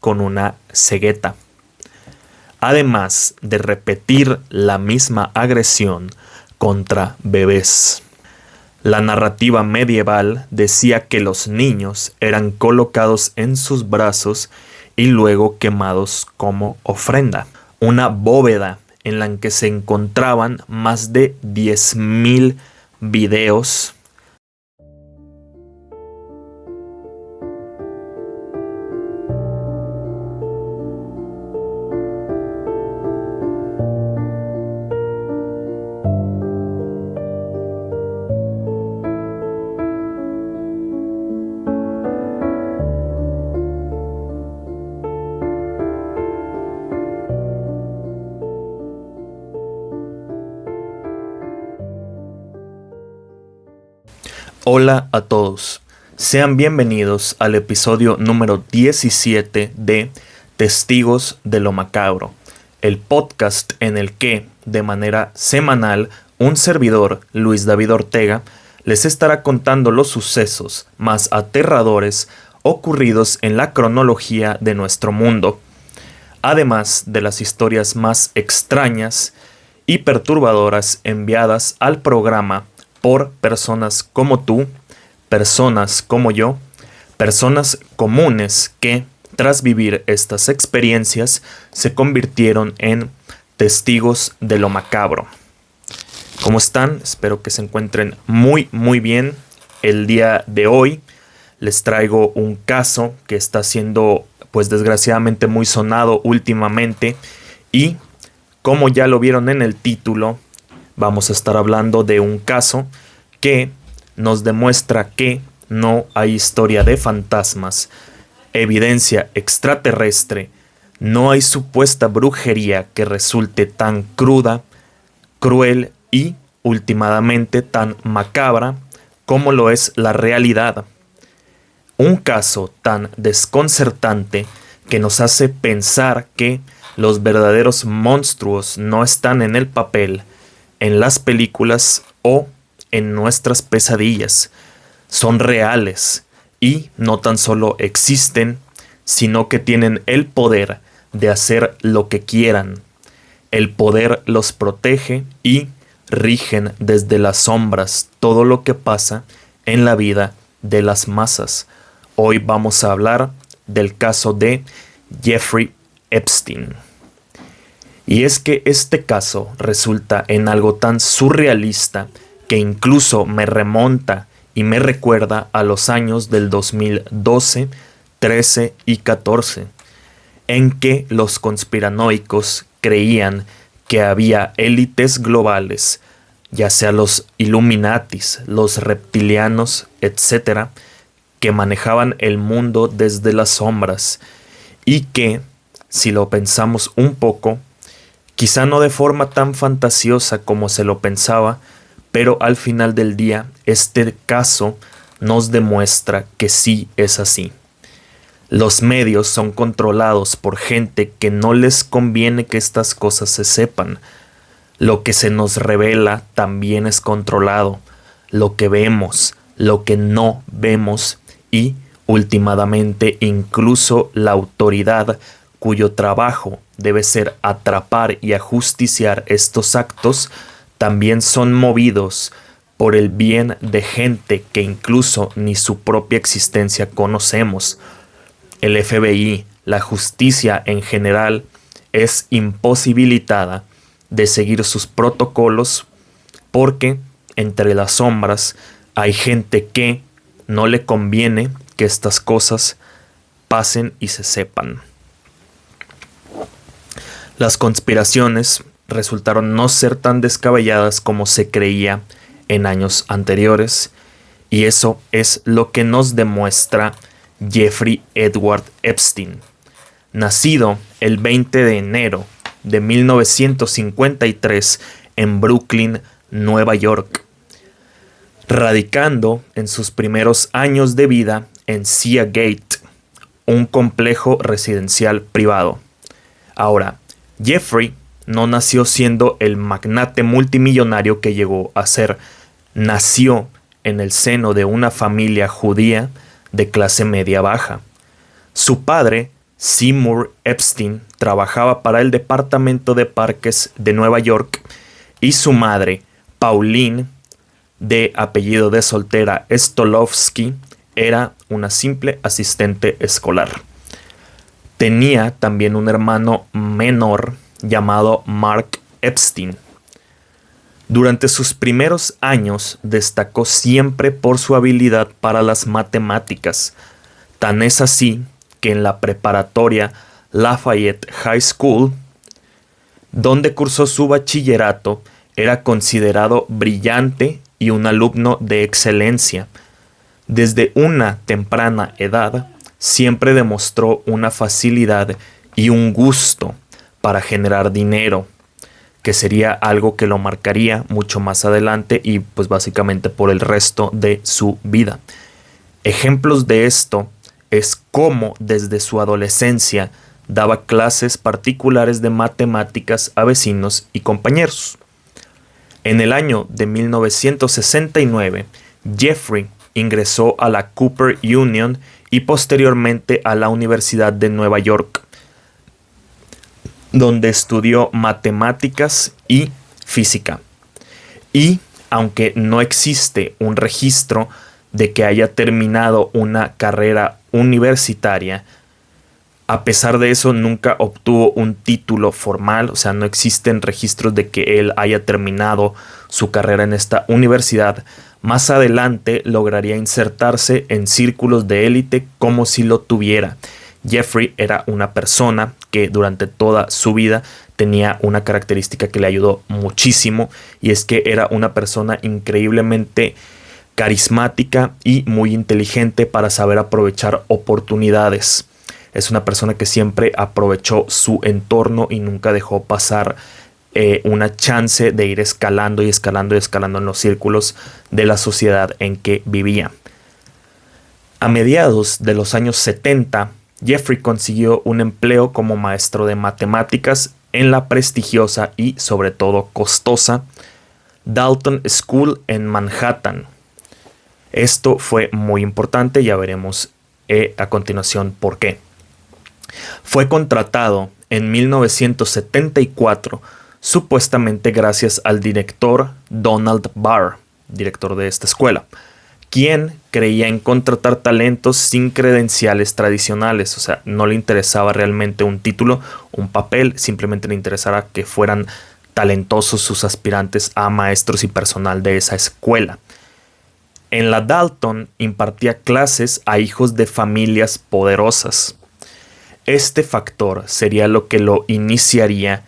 con una cegueta. Además de repetir la misma agresión contra bebés. La narrativa medieval decía que los niños eran colocados en sus brazos y luego quemados como ofrenda. Una bóveda en la que se encontraban más de 10.000 videos. Hola a todos, sean bienvenidos al episodio número 17 de Testigos de lo Macabro, el podcast en el que, de manera semanal, un servidor, Luis David Ortega, les estará contando los sucesos más aterradores ocurridos en la cronología de nuestro mundo, además de las historias más extrañas y perturbadoras enviadas al programa por personas como tú, personas como yo, personas comunes que, tras vivir estas experiencias, se convirtieron en testigos de lo macabro. ¿Cómo están? Espero que se encuentren muy bien. El día de hoy les traigo un caso que está siendo, pues desgraciadamente, muy sonado últimamente, y como ya lo vieron en el título, vamos a estar hablando de un caso que nos demuestra que no hay historia de fantasmas, evidencia extraterrestre, no hay supuesta brujería que resulte tan cruda, cruel y últimamente tan macabra como lo es la realidad. Un caso tan desconcertante que nos hace pensar que los verdaderos monstruos no están en el papel, en las películas o en nuestras pesadillas. Son reales y no tan solo existen, sino que tienen el poder de hacer lo que quieran. El poder los protege y rigen desde las sombras todo lo que pasa en la vida de las masas. Hoy vamos a hablar del caso de Jeffrey Epstein. Y es que este caso resulta en algo tan surrealista que incluso me remonta y me recuerda a los años del 2012, 13 y 14, en que los conspiranoicos creían que había élites globales, ya sea los Illuminatis, los reptilianos, etc., que manejaban el mundo desde las sombras y que, si lo pensamos un poco, quizá no de forma tan fantasiosa como se lo pensaba, pero al final del día este caso nos demuestra que sí es así. Los medios son controlados por gente que no les conviene que estas cosas se sepan. Lo que se nos revela también es controlado. Lo que vemos, lo que no vemos y, últimamente, incluso la autoridad cuyo trabajo debe ser atrapar y ajusticiar estos actos, también son movidos por el bien de gente que incluso ni su propia existencia conocemos. El FBI, la justicia en general, es imposibilitada de seguir sus protocolos porque entre las sombras hay gente que no le conviene que estas cosas pasen y se sepan. Las conspiraciones resultaron no ser tan descabelladas como se creía en años anteriores, y eso es lo que nos demuestra Jeffrey Edward Epstein, nacido el 20 de enero de 1953 en Brooklyn, Nueva York, radicando en sus primeros años de vida en Seagate, un complejo residencial privado. Ahora, Jeffrey no nació siendo el magnate multimillonario que llegó a ser. Nació en el seno de una familia judía de clase media baja. Su padre Seymour Epstein trabajaba para el Departamento de Parques de Nueva York y su madre, Pauline, de apellido de soltera Stolovsky, era una simple asistente escolar. Tenía también un hermano menor llamado Mark Epstein. Durante sus primeros años destacó siempre por su habilidad para las matemáticas. Tan es así que en la preparatoria Lafayette High School, donde cursó su bachillerato, era considerado brillante y un alumno de excelencia. Desde una temprana edad, siempre demostró una facilidad y un gusto para generar dinero, que sería algo que lo marcaría mucho más adelante y pues básicamente por el resto de su vida. Ejemplos de esto es cómo desde su adolescencia daba clases particulares de matemáticas a vecinos y compañeros. En el año de 1969, Jeffrey ingresó a la Cooper Union y posteriormente a la Universidad de Nueva York, donde estudió matemáticas y física. Y aunque no existe un registro de que haya terminado una carrera universitaria, a pesar de eso nunca obtuvo un título formal, o sea, no existen registros de que él haya terminado su carrera en esta universidad. Más adelante lograría insertarse en círculos de élite como si lo tuviera. Jeffrey era una persona que durante toda su vida tenía una característica que le ayudó muchísimo, y es que era una persona increíblemente carismática y muy inteligente para saber aprovechar oportunidades. Es una persona que siempre aprovechó su entorno y nunca dejó pasar una chance de ir escalando y escalando y escalando en los círculos de la sociedad en que vivía. A mediados de los años 70, Jeffrey consiguió un empleo como maestro de matemáticas en la prestigiosa y sobre todo costosa Dalton School en Manhattan. Esto fue muy importante, ya veremos a continuación por qué. Fue contratado en 1974, supuestamente gracias al director Donald Barr, director de esta escuela, quien creía en contratar talentos sin credenciales tradicionales. O sea, no le interesaba realmente un título, un papel, simplemente le interesaba que fueran talentosos sus aspirantes a maestros y personal de esa escuela. En la Dalton impartía clases a hijos de familias poderosas. Este factor sería lo que lo iniciaría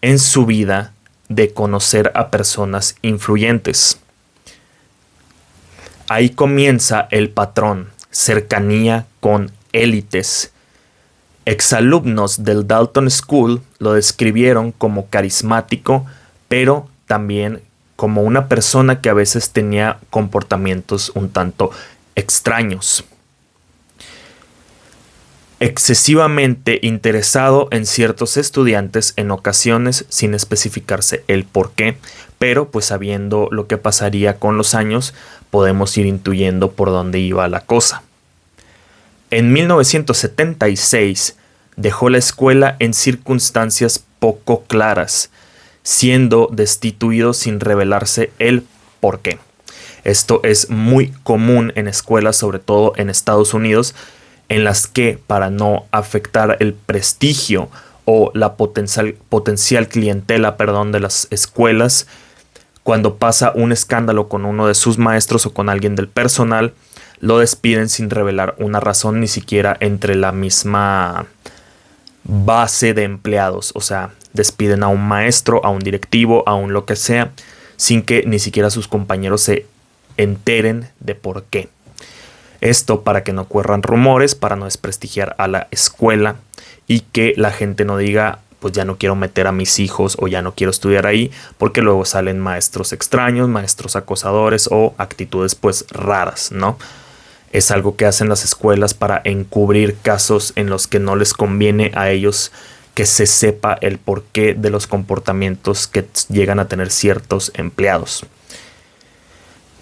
en su vida de conocer a personas influyentes. Ahí comienza el patrón: cercanía con élites. Exalumnos del Dalton School lo describieron como carismático, pero también como una persona que a veces tenía comportamientos un tanto extraños. Excesivamente interesado en ciertos estudiantes en ocasiones sin especificarse el por qué, pero pues sabiendo lo que pasaría con los años podemos ir intuyendo por dónde iba la cosa. En 1976 dejó la escuela en circunstancias poco claras, siendo destituido sin revelarse el por qué. Esto es muy común en escuelas, sobre todo en Estados Unidos, en las que, para no afectar el prestigio o la potencial clientela, de las escuelas, cuando pasa un escándalo con uno de sus maestros o con alguien del personal, lo despiden sin revelar una razón, ni siquiera entre la misma base de empleados. O sea, despiden a un maestro, a un directivo, a un lo que sea, sin que ni siquiera sus compañeros se enteren de por qué. Esto para que no corran rumores, para no desprestigiar a la escuela y que la gente no diga, pues ya no quiero meter a mis hijos o ya no quiero estudiar ahí, porque luego salen maestros extraños, maestros acosadores o actitudes pues raras, ¿no? Es algo que hacen las escuelas para encubrir casos en los que no les conviene a ellos que se sepa el porqué de los comportamientos que llegan a tener ciertos empleados.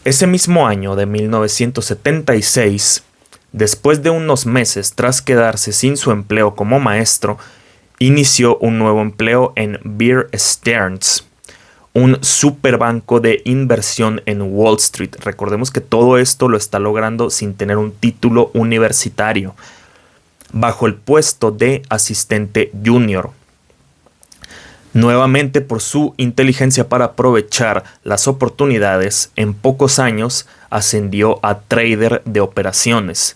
Ese mismo año de 1976 Después de unos meses tras quedarse sin su empleo como maestro, inició un nuevo empleo en Bear Stearns, un superbanco de inversión en Wall Street. Recordemos que todo esto lo está logrando sin tener un título universitario, bajo el puesto de asistente junior. Nuevamente, por su inteligencia para aprovechar las oportunidades, en pocos años ascendió a trader de operaciones.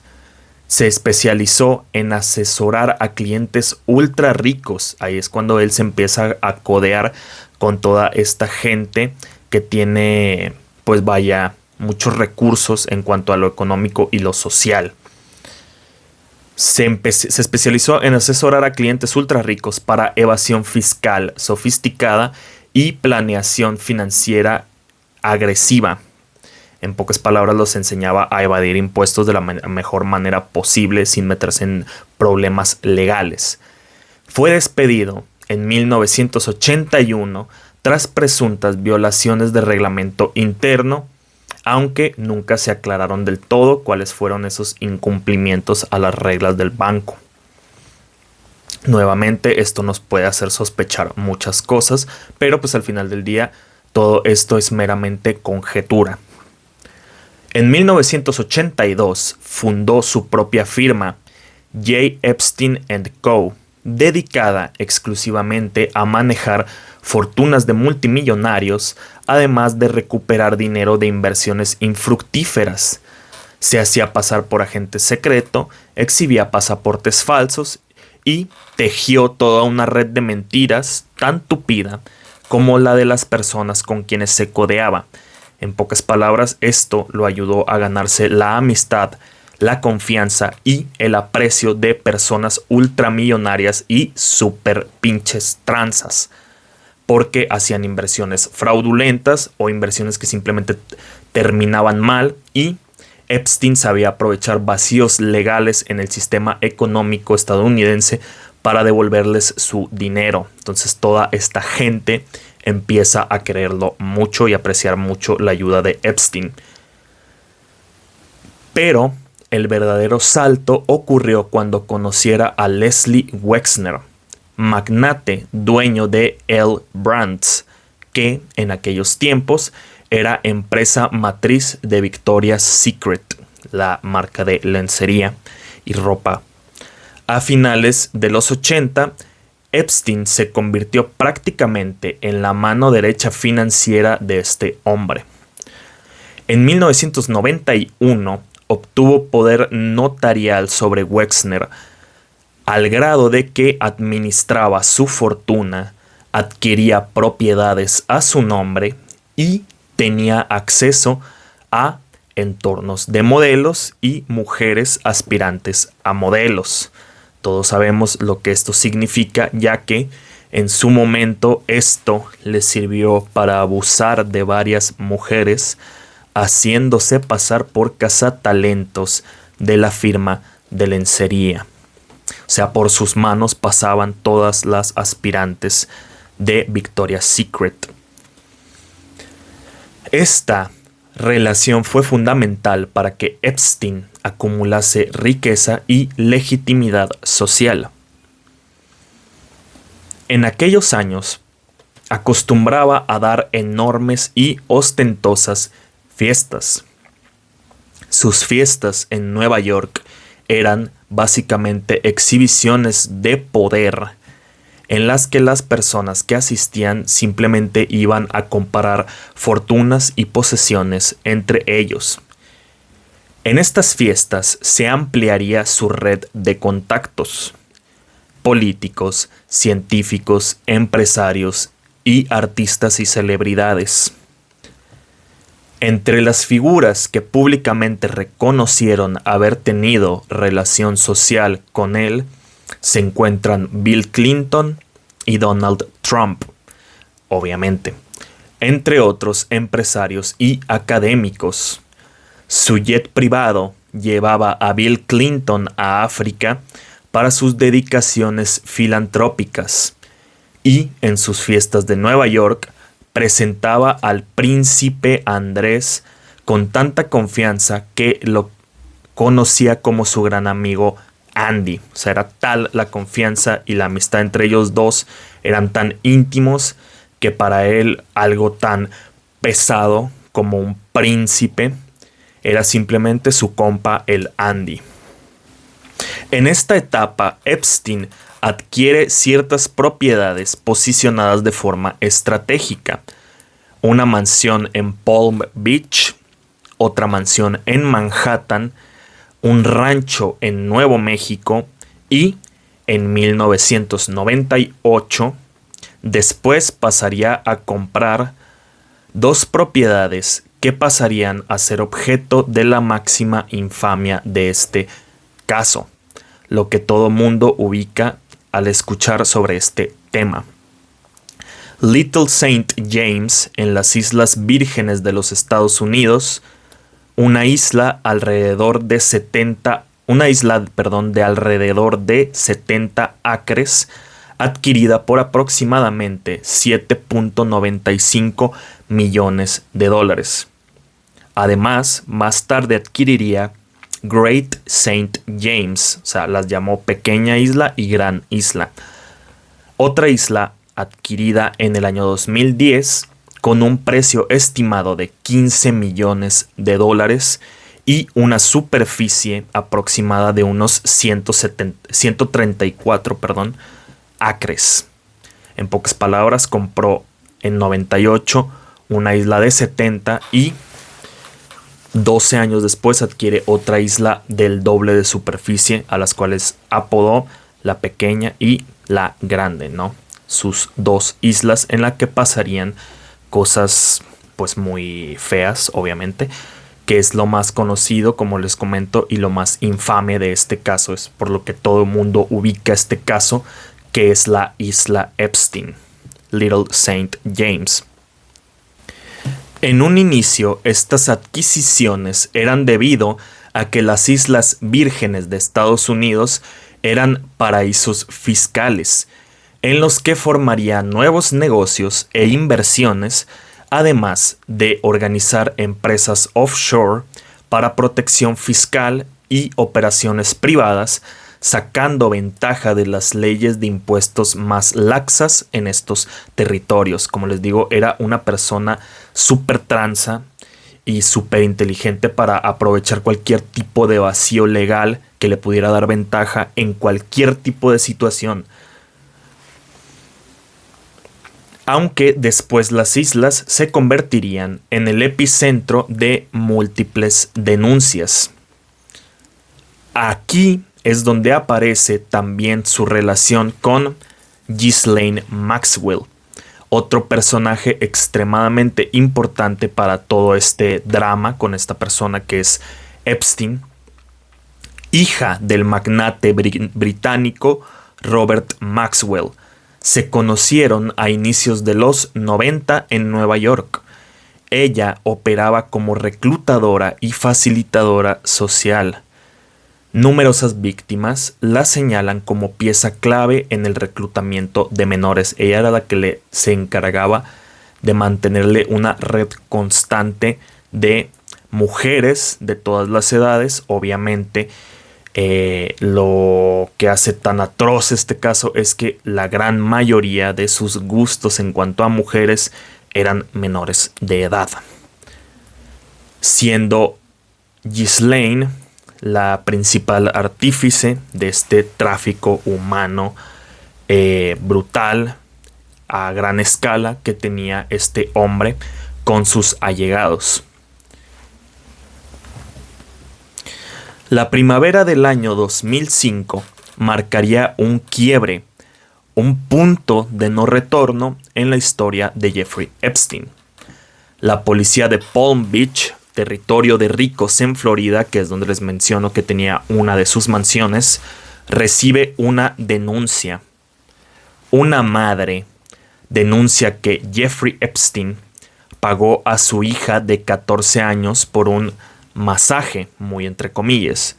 Se especializó en asesorar a clientes ultra ricos. Ahí es cuando él se empieza a codear con toda esta gente que tiene, pues vaya, muchos recursos en cuanto a lo económico y lo social. Se especializó en asesorar a clientes ultra ricos para evasión fiscal sofisticada y planeación financiera agresiva. En pocas palabras, los enseñaba a evadir impuestos de la mejor manera posible sin meterse en problemas legales. Fue despedido en 1981 tras presuntas violaciones de reglamento interno, aunque nunca se aclararon del todo cuáles fueron esos incumplimientos a las reglas del banco. Nuevamente, esto nos puede hacer sospechar muchas cosas, pero pues al final del día todo esto es meramente conjetura. En 1982 fundó su propia firma, J. Epstein & Co., dedicada exclusivamente a manejar fortunas de multimillonarios, además de recuperar dinero de inversiones infructíferas. Se hacía pasar por agente secreto, exhibía pasaportes falsos y tejió toda una red de mentiras tan tupida como la de las personas con quienes se codeaba. En pocas palabras, esto lo ayudó a ganarse la amistad, la confianza y el aprecio de personas ultramillonarias y super pinches tranzas, porque hacían inversiones fraudulentas o inversiones que simplemente terminaban mal, y Epstein sabía aprovechar vacíos legales en el sistema económico estadounidense para devolverles su dinero. Entonces toda esta gente empieza a quererlo mucho y apreciar mucho la ayuda de Epstein. Pero el verdadero salto ocurrió cuando conociera a Leslie Wexner, magnate dueño de L Brands, que en aquellos tiempos era empresa matriz de Victoria's Secret, la marca de lencería y ropa. A finales de los 80, Epstein se convirtió prácticamente en la mano derecha financiera de este hombre. En 1991 obtuvo poder notarial sobre Wexner, al grado de que administraba su fortuna, adquiría propiedades a su nombre y tenía acceso a entornos de modelos y mujeres aspirantes a modelos. Todos sabemos lo que esto significa, ya que en su momento esto le sirvió para abusar de varias mujeres, haciéndose pasar por cazatalentos de la firma de lencería. O sea, por sus manos pasaban todas las aspirantes de Victoria's Secret. Esta relación fue fundamental para que Epstein acumulase riqueza y legitimidad social. En aquellos años, acostumbraba a dar enormes y ostentosas fiestas. Sus fiestas en Nueva York eran básicamente exhibiciones de poder, en las que las personas que asistían simplemente iban a comparar fortunas y posesiones entre ellos. En estas fiestas se ampliaría su red de contactos: políticos, científicos, empresarios y artistas y celebridades. Entre las figuras que públicamente reconocieron haber tenido relación social con él se encuentran Bill Clinton y Donald Trump, obviamente, entre otros empresarios y académicos. Su jet privado llevaba a Bill Clinton a África para sus dedicaciones filantrópicas, y en sus fiestas de Nueva York presentaba al príncipe Andrés con tanta confianza que lo conocía como su gran amigo Andy. O sea, era tal la confianza y la amistad entre ellos dos, eran tan íntimos que para él algo tan pesado como un príncipe era simplemente su compa, el Andy. En esta etapa, Epstein adquiere ciertas propiedades posicionadas de forma estratégica. Una mansión en Palm Beach, otra mansión en Manhattan, un rancho en Nuevo México y en 1998 después pasaría a comprar 2 propiedades que pasarían a ser objeto de la máxima infamia de este caso, lo que todo mundo ubica al escuchar sobre este tema. Little Saint James, en las Islas Vírgenes de los Estados Unidos, una isla de alrededor de 70 acres, adquirida por aproximadamente $7.95 millones. Además, más tarde adquiriría Great Saint James, o sea, las llamó Pequeña Isla y Gran Isla. Otra isla adquirida en el año 2010 con un precio estimado de $15 millones y una superficie aproximada de unos 134 acres. En pocas palabras, compró en 98 una isla de 70 y 12 años después adquiere otra isla del doble de superficie, a las cuales apodó la Pequeña y la Grande, ¿no? Sus 2 islas en las que pasarían cosas pues muy feas, obviamente, que es lo más conocido, como les comento, y lo más infame de este caso, es por lo que todo el mundo ubica este caso, que es la isla Epstein, Little Saint James. En un inicio, estas adquisiciones eran debido a que las Islas Vírgenes de Estados Unidos eran paraísos fiscales, en los que formaría nuevos negocios e inversiones, además de organizar empresas offshore para protección fiscal y operaciones privadas, sacando ventaja de las leyes de impuestos más laxas en estos territorios. Como les digo, era una persona súper tranza y súper inteligente para aprovechar cualquier tipo de vacío legal que le pudiera dar ventaja en cualquier tipo de situación. Aunque después las islas se convertirían en el epicentro de múltiples denuncias. Aquí es donde aparece también su relación con Ghislaine Maxwell, otro personaje extremadamente importante para todo este drama con esta persona que es Epstein, hija del magnate británico Robert Maxwell. Se conocieron a inicios de los 90 en Nueva York. Ella operaba como reclutadora y facilitadora social. Numerosas víctimas la señalan como pieza clave en el reclutamiento de menores. Ella era la que se encargaba de mantenerle una red constante de mujeres de todas las edades. Obviamente, lo que hace tan atroz este caso es que la gran mayoría de sus gustos en cuanto a mujeres eran menores de edad, siendo Ghislaine la principal artífice de este tráfico humano brutal a gran escala que tenía este hombre con sus allegados. La primavera del año 2005 marcaría un quiebre, un punto de no retorno en la historia de Jeffrey Epstein. La policía de Palm Beach, territorio de ricos en Florida, que es donde les menciono que tenía una de sus mansiones, recibe una denuncia. Una madre denuncia que Jeffrey Epstein pagó a su hija de 14 años por un masaje, muy entre comillas.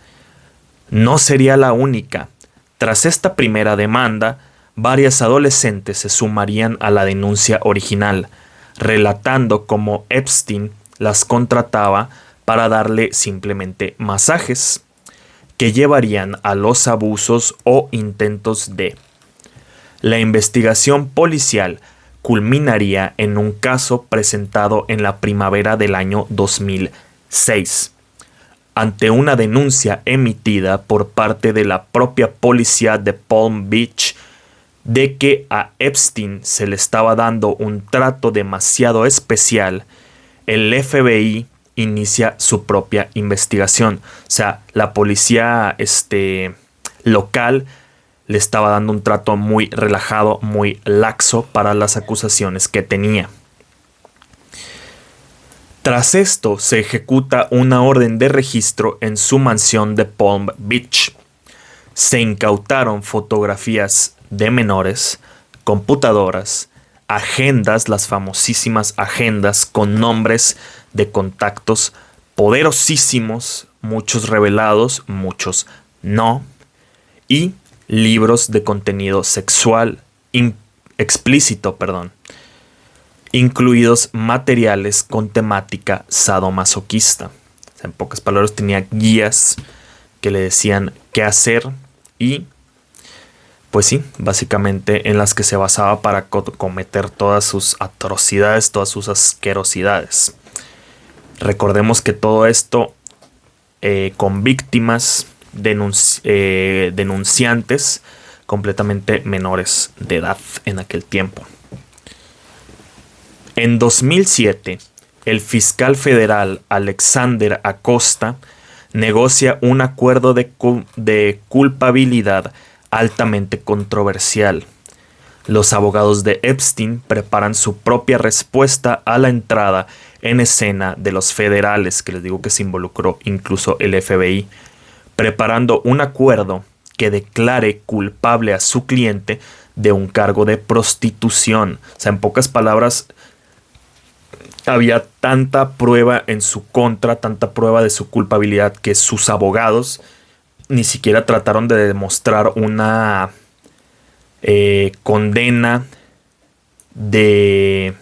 No sería la única. Tras esta primera demanda, varias adolescentes se sumarían a la denuncia original, relatando cómo Epstein las contrataba para darle simplemente masajes que llevarían a los abusos o intentos de. La investigación policial culminaría en un caso presentado en la primavera del año 2006, ante una denuncia emitida por parte de la propia policía de Palm Beach de que a Epstein se le estaba dando un trato demasiado especial. El FBI inicia su propia investigación. O sea, la policía local le estaba dando un trato muy relajado, muy laxo para las acusaciones que tenía. Tras esto, se ejecuta una orden de registro en su mansión de Palm Beach. Se incautaron fotografías de menores, computadoras, agendas, las famosísimas agendas con nombres de contactos poderosísimos, muchos revelados, muchos no, y libros de contenido sexual explícito, incluidos materiales con temática sadomasoquista. O sea, en pocas palabras, tenía guías que le decían qué hacer y, pues sí, básicamente en las que se basaba para cometer todas sus atrocidades, todas sus asquerosidades. Recordemos que todo esto con víctimas, denunciantes completamente menores de edad en aquel tiempo. En 2007, el fiscal federal Alexander Acosta negocia un acuerdo de culpabilidad altamente controversial. Los abogados de Epstein preparan su propia respuesta a la entrada en escena de los federales, que les digo que se involucró incluso el FBI, preparando un acuerdo que declare culpable a su cliente de un cargo de prostitución. O sea, en pocas palabras, había tanta prueba en su contra, tanta prueba de su culpabilidad, que sus abogados ni siquiera trataron de demostrar una condena de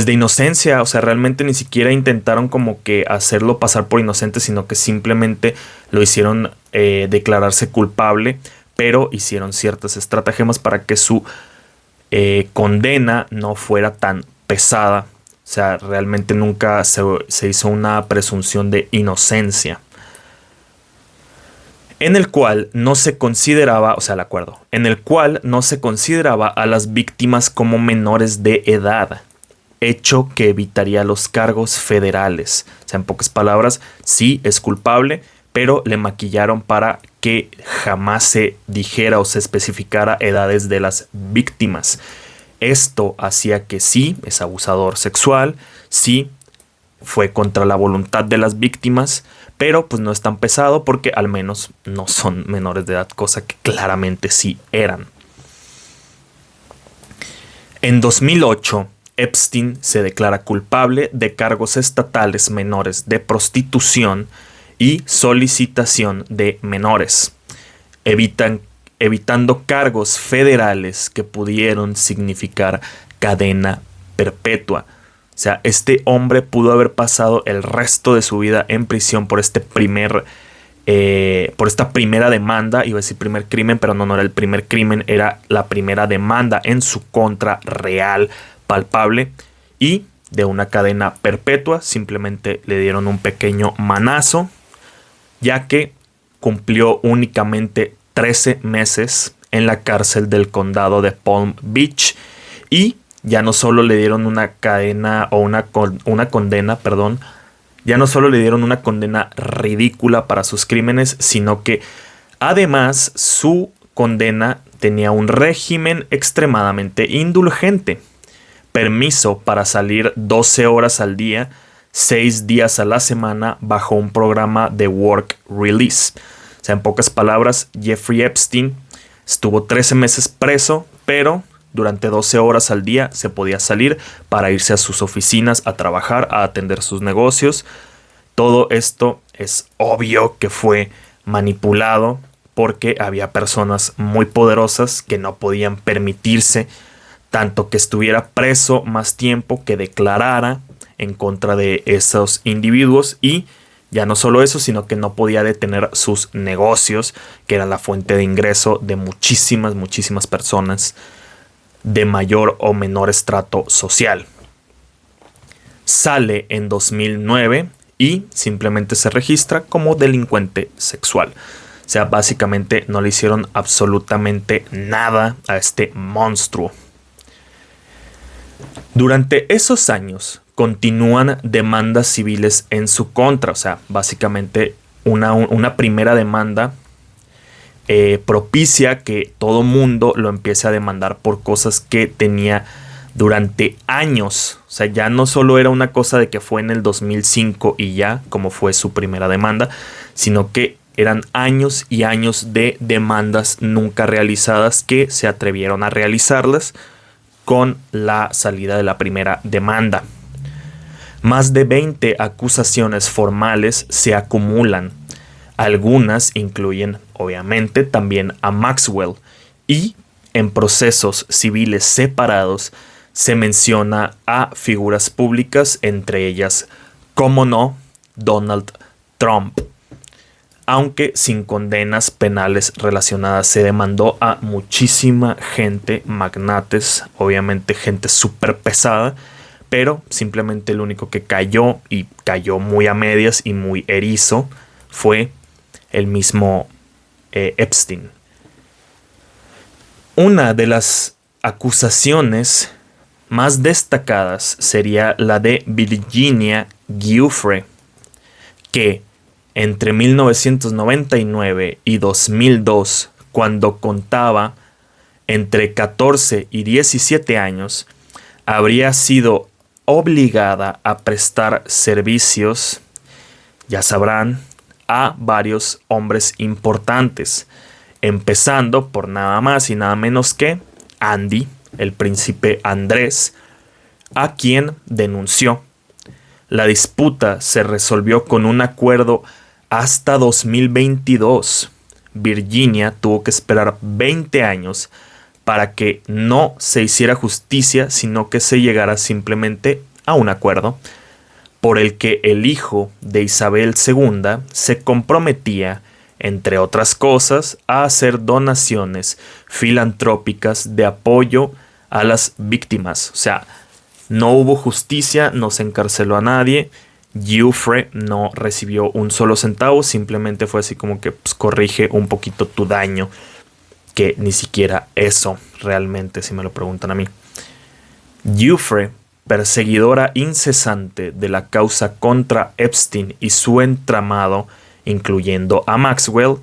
inocencia. O sea, realmente ni siquiera intentaron como que hacerlo pasar por inocente, sino que simplemente lo hicieron declararse culpable, pero hicieron ciertas estratagemas para que su condena no fuera tan pesada. O sea, realmente nunca se hizo una presunción de inocencia, en el cual no se consideraba, o sea, el acuerdo, en el cual no se consideraba a las víctimas como menores de edad, hecho que evitaría los cargos federales. O sea, en pocas palabras, sí es culpable, pero le maquillaron para que jamás se dijera o se especificara edades de las víctimas. Esto hacía que sí es abusador sexual, sí fue contra la voluntad de las víctimas, pero pues no es tan pesado porque al menos no son menores de edad, cosa que claramente sí eran. En 2008, Epstein se declara culpable de cargos estatales menores de prostitución y solicitación de menores, evitando cargos federales que pudieron significar cadena perpetua. O sea, este hombre pudo haber pasado el resto de su vida en prisión por esta primera demanda. Iba a decir primer crimen, pero no era el primer crimen, era la primera demanda en su contra real, palpable, y de una cadena perpetua. Simplemente le dieron un pequeño manazo, ya que cumplió únicamente 13 meses en la cárcel del condado de Palm Beach, y ya no solo le dieron una condena, ya no solo le dieron una condena ridícula para sus crímenes, sino que además su condena tenía un régimen extremadamente indulgente. Permiso para salir 12 horas al día, 6 días a la semana, bajo un programa de work release. O sea, en pocas palabras, Jeffrey Epstein estuvo 13 meses preso, pero durante 12 horas al día se podía salir para irse a sus oficinas a trabajar, a atender sus negocios. Todo esto es obvio que fue manipulado porque había personas muy poderosas que no podían permitirse tanto que estuviera preso más tiempo, que declarara en contra de esos individuos, y ya no solo eso, sino que no podía detener sus negocios, que eran la fuente de ingreso de muchísimas personas de mayor o menor estrato social. Sale en 2009 y simplemente se registra como delincuente sexual. O sea, básicamente no le hicieron absolutamente nada a este monstruo. Durante esos años continúan demandas civiles en su contra. O sea, básicamente una primera demanda propicia que todo mundo lo empiece a demandar por cosas que tenía durante años. O sea, ya no solo era una cosa de que fue en el 2005 y ya, como fue su primera demanda, sino que eran años y años de demandas nunca realizadas que se atrevieron a realizarlas con la salida de la primera demanda. Más de 20 acusaciones formales se acumulan. Algunas incluyen, obviamente, también a Maxwell, y en procesos civiles separados se menciona a figuras públicas, entre ellas, como no, Donald Trump. Aunque sin condenas penales relacionadas, se demandó a muchísima gente, magnates, obviamente gente súper pesada, pero simplemente el único que cayó, y cayó muy a medias y muy erizo, fue el mismo Epstein. Una de las acusaciones más destacadas sería la de Virginia Giuffre, que entre 1999 y 2002, cuando contaba entre 14 y 17 años, habría sido obligada a prestar servicios, ya sabrán, a varios hombres importantes, empezando por nada más y nada menos que Andy, el príncipe Andrés, a quien denunció. La disputa se resolvió con un acuerdo hasta 2022. Virginia tuvo que esperar 20 años para que no se hiciera justicia, sino que se llegara simplemente a un acuerdo por el que el hijo de Isabel II se comprometía, entre otras cosas, a hacer donaciones filantrópicas de apoyo a las víctimas. O sea, no hubo justicia, no se encarceló a nadie. Giuffre no recibió un solo centavo, simplemente fue así como que pues, corrige un poquito tu daño, que ni siquiera eso realmente, si me lo preguntan a mí. Giuffre, perseguidora incesante de la causa contra Epstein y su entramado, incluyendo a Maxwell,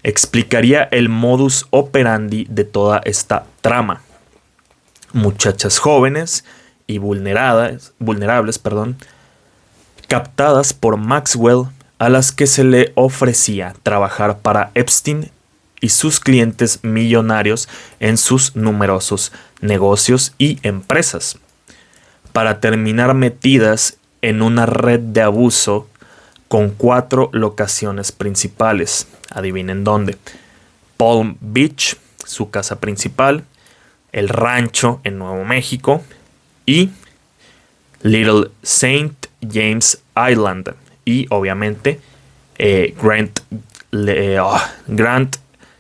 explicaría el modus operandi de toda esta trama. Muchachas jóvenes y vulnerables, captadas por Maxwell, a las que se le ofrecía trabajar para Epstein y sus clientes millonarios en sus numerosos negocios y empresas, para terminar metidas en una red de abuso con 4 locaciones principales. Adivinen dónde: Palm Beach, su casa principal; el rancho en Nuevo México; y Little St. James Island, y obviamente Grand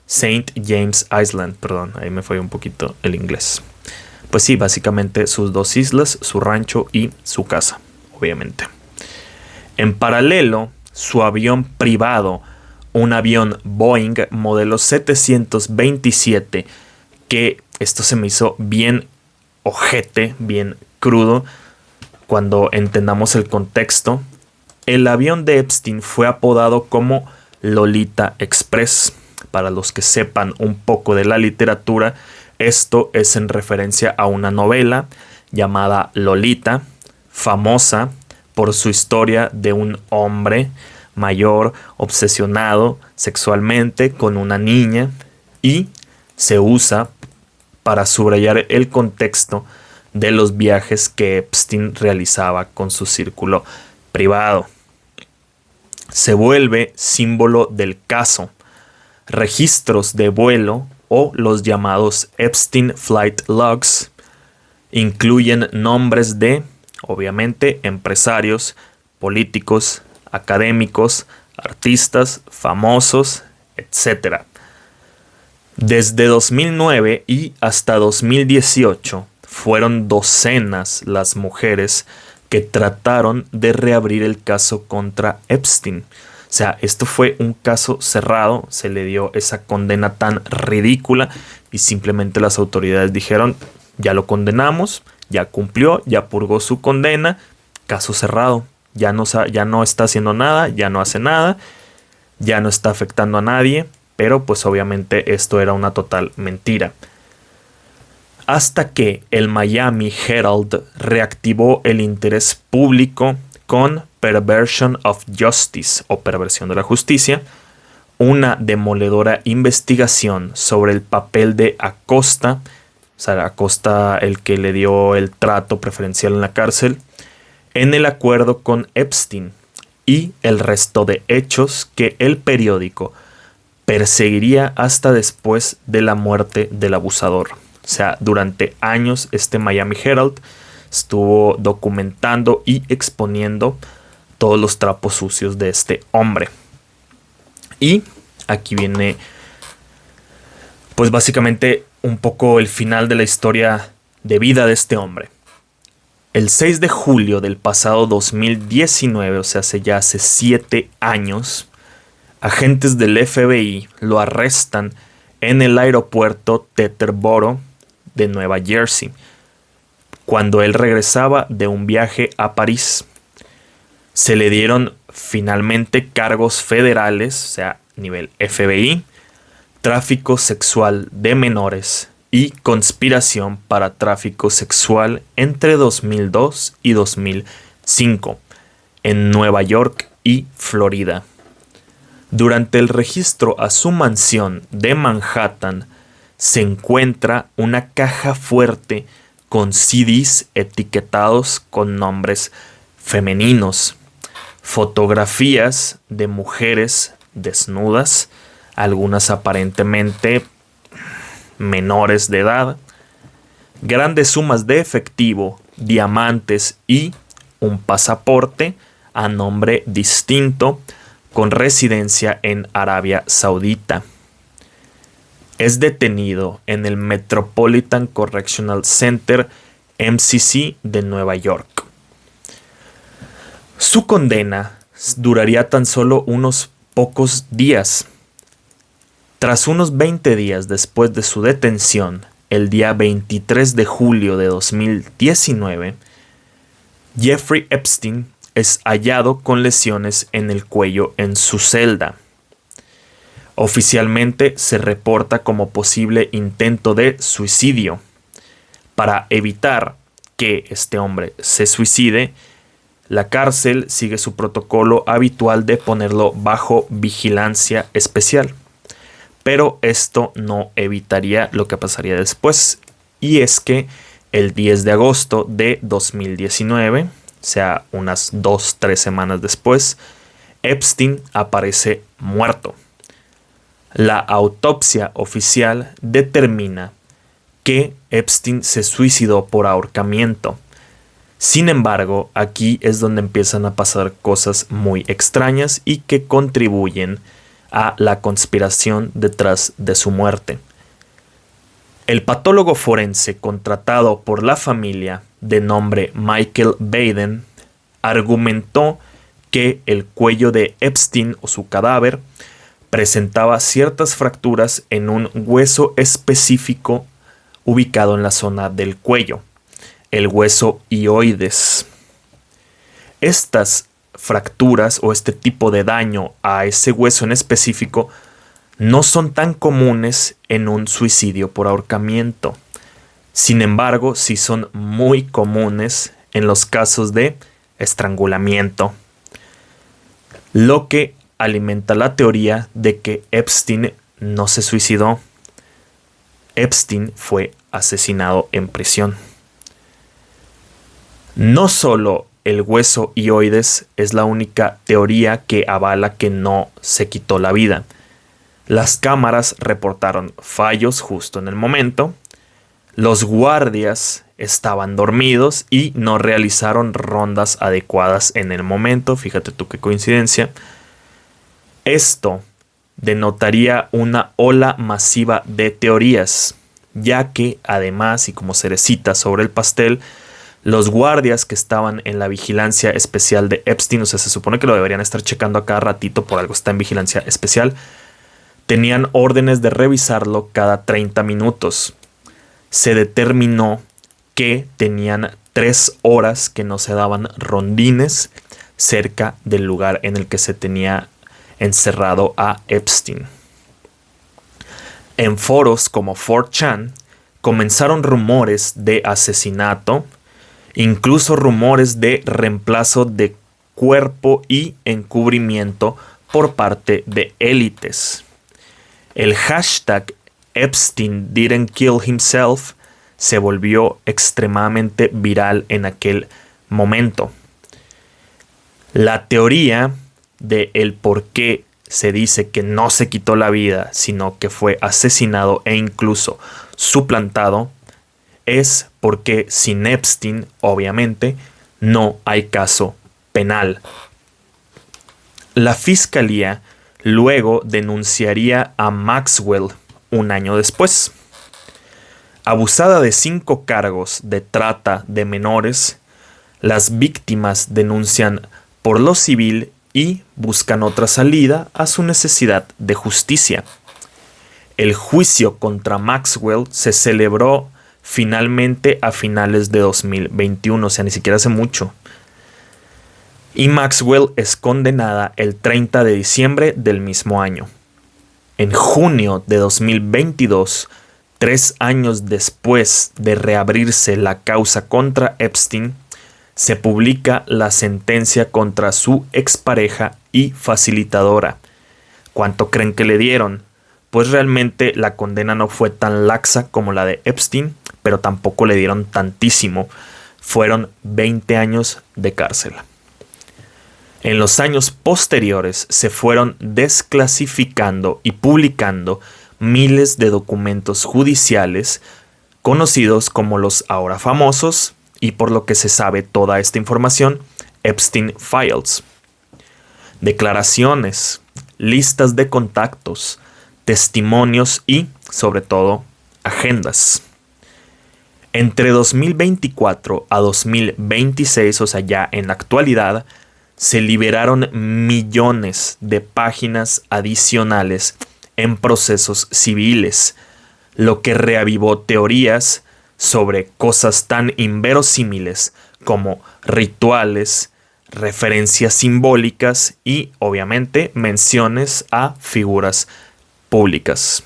St. James Island, perdón, ahí me fue un poquito el inglés. Pues sí, básicamente sus 2 islas, su rancho y su casa, obviamente. En paralelo, su avión privado, un avión Boeing modelo 727, que esto se me hizo bien ojete, bien crudo, cuando entendamos el contexto. El avión de Epstein fue apodado como Lolita Express. Para los que sepan un poco de la literatura, esto es en referencia a una novela llamada Lolita, famosa por su historia de un hombre mayor obsesionado sexualmente con una niña, y se usa para subrayar el contexto de los viajes que Epstein realizaba con su círculo privado. Se vuelve símbolo del caso. Registros de vuelo, o los llamados Epstein Flight Logs, incluyen nombres de, obviamente, empresarios, políticos, académicos, artistas, famosos, etc. Desde 2009 y hasta 2018 fueron docenas las mujeres que trataron de reabrir el caso contra Epstein. O sea, esto fue un caso cerrado, se le dio esa condena tan ridícula y simplemente las autoridades dijeron, ya lo condenamos, ya cumplió, ya purgó su condena, caso cerrado, ya no está haciendo nada, ya no hace nada, ya no está afectando a nadie, pero pues obviamente esto era una total mentira. Hasta que el Miami Herald reactivó el interés público con Perversion of Justice o Perversión de la Justicia, una demoledora investigación sobre el papel de Acosta, o sea, Acosta el que le dio el trato preferencial en la cárcel, en el acuerdo con Epstein y el resto de hechos que el periódico perseguiría hasta después de la muerte del abusador. O sea, durante años este Miami Herald estuvo documentando y exponiendo todos los trapos sucios de este hombre. Y aquí viene, pues básicamente un poco el final de la historia de vida de este hombre. El 6 de julio del pasado 2019, o sea, hace 7 años, agentes del FBI lo arrestan en el aeropuerto Teterboro de Nueva Jersey, cuando él regresaba de un viaje a París. Se le dieron finalmente cargos federales, o sea, nivel FBI, tráfico sexual de menores y conspiración para tráfico sexual entre 2002 y 2005 en Nueva York y Florida. Durante el registro a su mansión de Manhattan se encuentra una caja fuerte con CDs etiquetados con nombres femeninos, fotografías de mujeres desnudas, algunas aparentemente menores de edad, grandes sumas de efectivo, diamantes y un pasaporte a nombre distinto con residencia en Arabia Saudita. Es detenido en el Metropolitan Correctional Center MCC de Nueva York. Su condena duraría tan solo unos pocos días. Tras unos 20 días después de su detención, el día 23 de julio de 2019, Jeffrey Epstein es hallado con lesiones en el cuello en su celda. Oficialmente se reporta como posible intento de suicidio. Para evitar que este hombre se suicide, la cárcel sigue su protocolo habitual de ponerlo bajo vigilancia especial. Pero esto no evitaría lo que pasaría después. Y es que el 10 de agosto de 2019, o sea, unas 2-3 semanas después, Epstein aparece muerto. La autopsia oficial determina que Epstein se suicidó por ahorcamiento. Sin embargo, aquí es donde empiezan a pasar cosas muy extrañas y que contribuyen a la conspiración detrás de su muerte. El patólogo forense contratado por la familia, de nombre Michael Baden, argumentó que el cuello de Epstein o su cadáver presentaba ciertas fracturas en un hueso específico ubicado en la zona del cuello, el hueso hioides. Estas fracturas o este tipo de daño a ese hueso en específico no son tan comunes en un suicidio por ahorcamiento. Sin embargo, sí son muy comunes en los casos de estrangulamiento, lo que alimenta la teoría de que Epstein no se suicidó. Epstein fue asesinado en prisión. No solo el hueso hioides es la única teoría que avala que no se quitó la vida. Las cámaras reportaron fallos justo en el momento. Los guardias estaban dormidos y no realizaron rondas adecuadas en el momento. Fíjate tú qué coincidencia. Esto denotaría una ola masiva de teorías, ya que además, y como cerecita sobre el pastel, los guardias que estaban en la vigilancia especial de Epstein, o sea, se supone que lo deberían estar checando a cada ratito, por algo está en vigilancia especial, tenían órdenes de revisarlo cada 30 minutos. Se determinó que tenían 3 horas que no se daban rondines cerca del lugar en el que se tenía encerrado a Epstein. En foros como 4chan comenzaron rumores de asesinato, incluso rumores de reemplazo de cuerpo y encubrimiento por parte de élites. El hashtag Epstein didn't kill himself se volvió extremadamente viral en aquel momento. La teoría de el por qué se dice que no se quitó la vida, sino que fue asesinado e incluso suplantado, es porque sin Epstein, obviamente, no hay caso penal. La fiscalía luego denunciaría a Maxwell un año después. Abusada de 5 cargos de trata de menores, las víctimas denuncian por lo civil y buscan otra salida a su necesidad de justicia. El juicio contra Maxwell se celebró finalmente a finales de 2021, o sea, ni siquiera hace mucho. Y Maxwell es condenada el 30 de diciembre del mismo año. En junio de 2022, 3 años después de reabrirse la causa contra Epstein, se publica la sentencia contra su expareja y facilitadora. ¿Cuánto creen que le dieron? Pues realmente la condena no fue tan laxa como la de Epstein, pero tampoco le dieron tantísimo. Fueron 20 años de cárcel. En los años posteriores se fueron desclasificando y publicando miles de documentos judiciales conocidos como los ahora famosos, y por lo que se sabe toda esta información, Epstein Files. Declaraciones, listas de contactos, testimonios y, sobre todo, agendas. Entre 2024 a 2026, o sea, ya en la actualidad, se liberaron millones de páginas adicionales en procesos civiles, lo que reavivó teorías sobre cosas tan inverosímiles como rituales, referencias simbólicas y, obviamente, menciones a figuras públicas.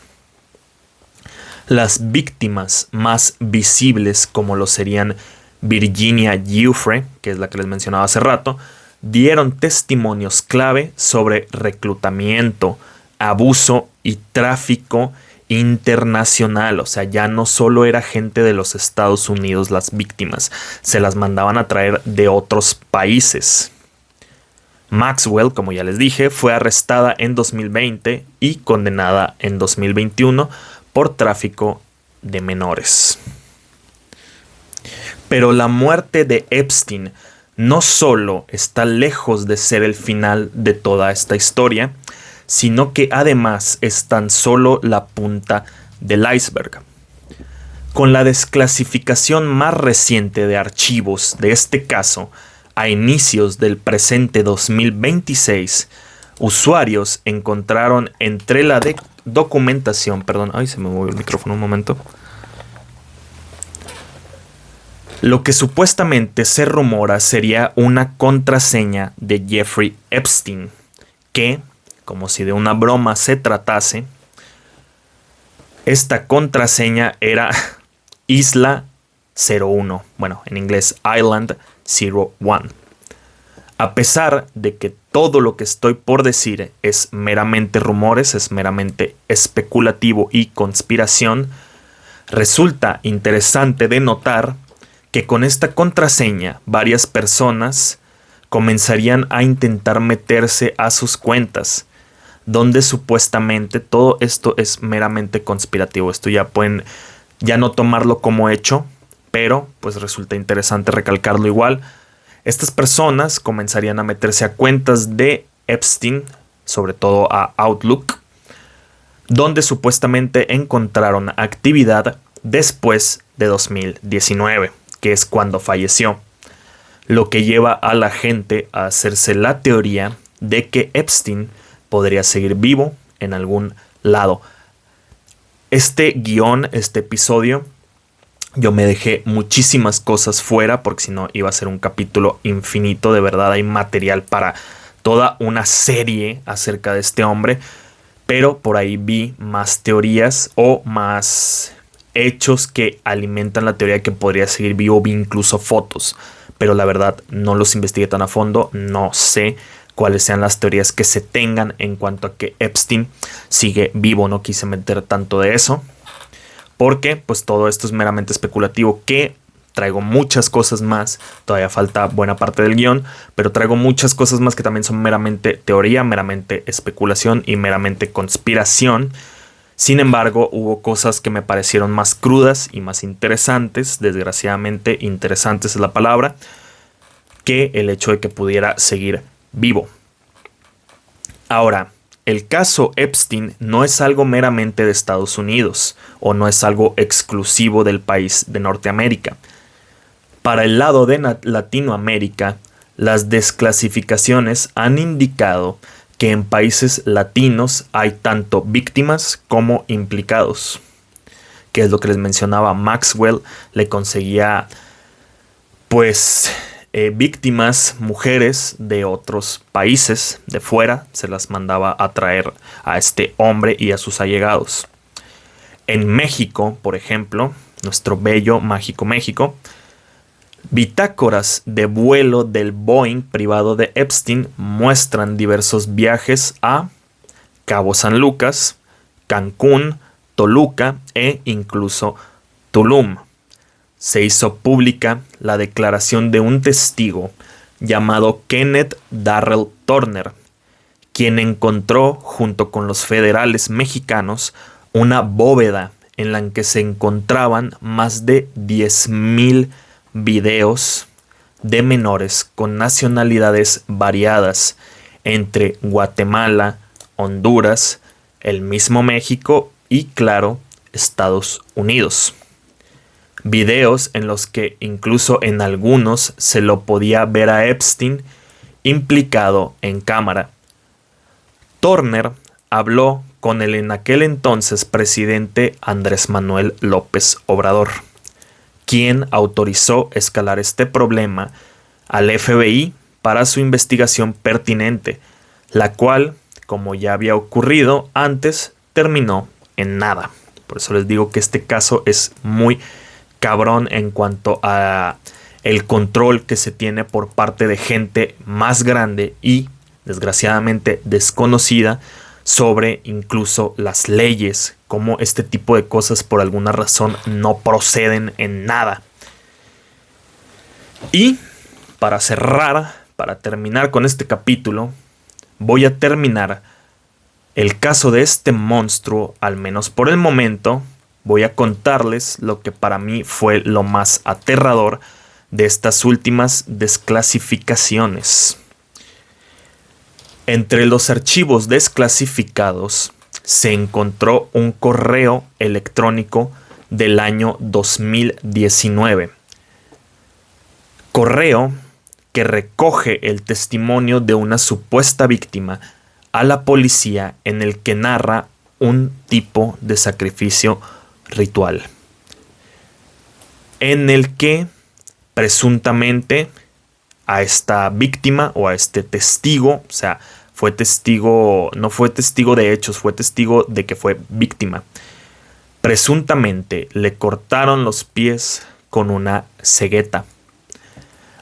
Las víctimas más visibles, como lo serían Virginia Giuffre, que es la que les mencionaba hace rato, dieron testimonios clave sobre reclutamiento, abuso y tráfico internacional. O sea, ya no solo era gente de los Estados Unidos las víctimas, se las mandaban a traer de otros países. Maxwell, como ya les dije, fue arrestada en 2020 y condenada en 2021 por tráfico de menores. Pero la muerte de Epstein no solo está lejos de ser el final de toda esta historia, sino que además es tan solo la punta del iceberg. Con la desclasificación más reciente de archivos de este caso, a inicios del presente 2026, usuarios encontraron entre la documentación, se me movió el micrófono un momento, lo que supuestamente se rumora sería una contraseña de Jeffrey Epstein, que, como si de una broma se tratase, esta contraseña era Isla 01, en inglés Island 01. A pesar de que todo lo que estoy por decir es meramente rumores, es meramente especulativo y conspiración, resulta interesante de notar que con esta contraseña varias personas comenzarían a intentar meterse a sus cuentas, donde supuestamente todo esto es meramente conspirativo. Esto ya pueden ya no tomarlo como hecho, pero pues resulta interesante recalcarlo igual. Estas personas comenzarían a meterse a cuentas de Epstein, sobre todo a Outlook, donde supuestamente encontraron actividad después de 2019, que es cuando falleció, lo que lleva a la gente a hacerse la teoría de que Epstein podría seguir vivo en algún lado. Este guión, este episodio, yo me dejé muchísimas cosas fuera porque si no iba a ser un capítulo infinito. De verdad hay material para toda una serie acerca de este hombre, pero por ahí vi más teorías o más hechos que alimentan la teoría de que podría seguir vivo. Vi incluso fotos, pero la verdad no los investigué tan a fondo. No sé cuáles sean las teorías que se tengan en cuanto a que Epstein sigue vivo. No quise meter tanto de eso porque pues todo esto es meramente especulativo, que traigo muchas cosas más. Todavía falta buena parte del guión, pero traigo muchas cosas más que también son meramente teoría, meramente especulación y meramente conspiración. Sin embargo, hubo cosas que me parecieron más crudas y más interesantes, desgraciadamente interesantes es la palabra, que el hecho de que pudiera seguir vivo. Ahora, el caso Epstein no es algo meramente de Estados Unidos o no es algo exclusivo del país de Norteamérica. Para el lado de Latinoamérica, las desclasificaciones han indicado que en países latinos hay tanto víctimas como implicados, que es lo que les mencionaba. Maxwell le conseguía pues víctimas, mujeres de otros países de fuera, se las mandaba a traer a este hombre y a sus allegados. En México, por ejemplo, nuestro bello, mágico México, bitácoras de vuelo del Boeing privado de Epstein muestran diversos viajes a Cabo San Lucas, Cancún, Toluca e incluso Tulum. Se hizo pública la declaración de un testigo llamado Kenneth Darrell Turner, quien encontró junto con los federales mexicanos una bóveda en la que se encontraban más de 10,000 videos de menores con nacionalidades variadas entre Guatemala, Honduras, el mismo México y, claro, Estados Unidos. Videos en los que incluso en algunos se lo podía ver a Epstein implicado en cámara. Turner habló con el en aquel entonces presidente Andrés Manuel López Obrador, quien autorizó escalar este problema al FBI para su investigación pertinente, la cual, como ya había ocurrido antes, terminó en nada. Por eso les digo que este caso es muy cabrón en cuanto a el control que se tiene por parte de gente más grande y desgraciadamente desconocida sobre incluso las leyes, como este tipo de cosas por alguna razón no proceden en nada. Y para cerrar, para terminar con este capítulo, voy a terminar el caso de este monstruo, al menos por el momento. Voy a contarles lo que para mí fue lo más aterrador de estas últimas desclasificaciones. Entre los archivos desclasificados se encontró un correo electrónico del año 2019. Correo que recoge el testimonio de una supuesta víctima a la policía, en el que narra un tipo de sacrificio ritual, en el que presuntamente a esta víctima o a este testigo, o sea, fue testigo, no fue testigo de hechos, fue testigo de que fue víctima, presuntamente le cortaron los pies con una cegueta,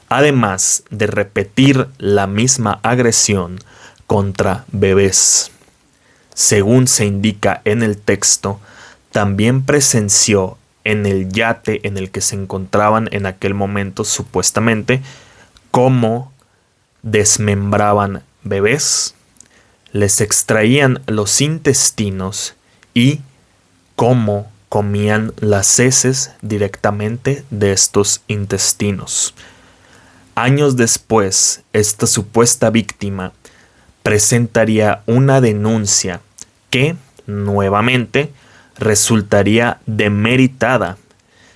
además de repetir la misma agresión contra bebés. Según se indica en el texto, también presenció en el yate en el que se encontraban en aquel momento supuestamente cómo desmembraban bebés, les extraían los intestinos y cómo comían las heces directamente de estos intestinos. Años después, esta supuesta víctima presentaría una denuncia que, nuevamente, resultaría demeritada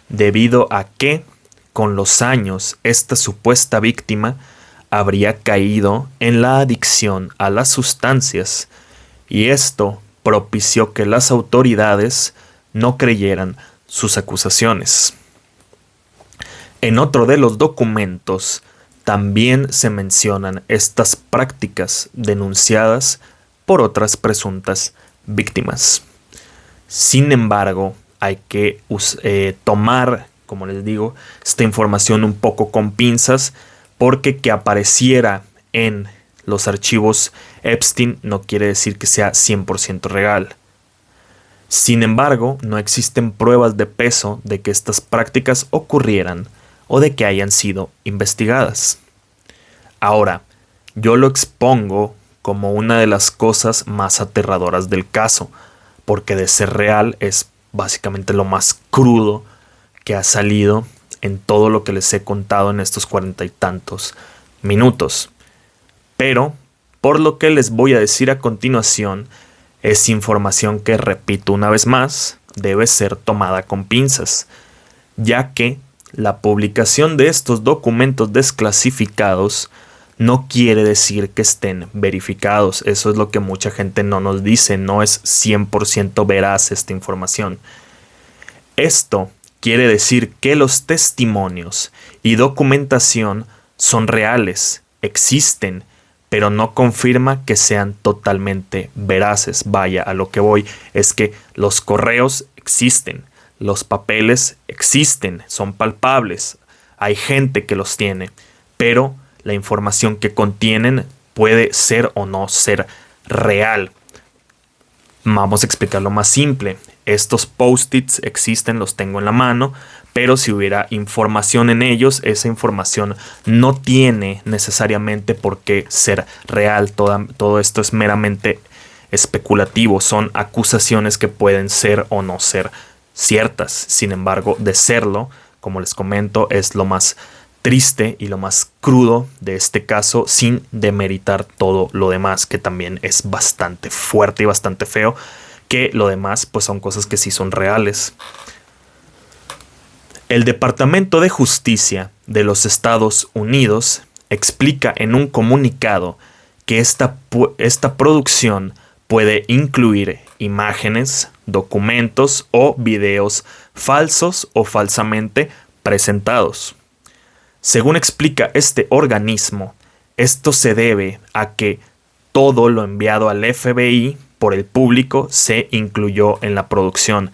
debido a que, con los años, esta supuesta víctima habría caído en la adicción a las sustancias, y esto propició que las autoridades no creyeran sus acusaciones. En otro de los documentos también se mencionan estas prácticas denunciadas por otras presuntas víctimas. Sin embargo, hay que tomar, como les digo, esta información un poco con pinzas, porque que apareciera en los archivos Epstein no quiere decir que sea 100% real. Sin embargo, no existen pruebas de peso de que estas prácticas ocurrieran o de que hayan sido investigadas. Ahora, yo lo expongo como una de las cosas más aterradoras del caso, porque de ser real es básicamente lo más crudo que ha salido en todo lo que les he contado en estos 40 y tantos minutos. Pero, por lo que les voy a decir a continuación, es información que, repito una vez más, debe ser tomada con pinzas, ya que la publicación de estos documentos desclasificados no quiere decir que estén verificados. Eso es lo que mucha gente no nos dice, no es 100% veraz esta información. Esto quiere decir que los testimonios y documentación son reales, existen, pero no confirma que sean totalmente veraces. Vaya, a lo que voy es que los correos existen, los papeles existen, son palpables, hay gente que los tiene, pero la información que contienen puede ser o no ser real. Vamos a explicarlo más simple. Estos post-its existen, los tengo en la mano, pero si hubiera información en ellos, esa información no tiene necesariamente por qué ser real. Todo esto es meramente especulativo, son acusaciones que pueden ser o no ser ciertas. Sin embargo, de serlo, como les comento, es lo más triste y lo más crudo de este caso, sin demeritar todo lo demás, que también es bastante fuerte y bastante feo, que lo demás pues son cosas que sí son reales. El Departamento de Justicia de los Estados Unidos explica en un comunicado que esta producción puede incluir imágenes, documentos o videos falsos o falsamente presentados. Según explica este organismo, esto se debe a que todo lo enviado al FBI por el público se incluyó en la producción.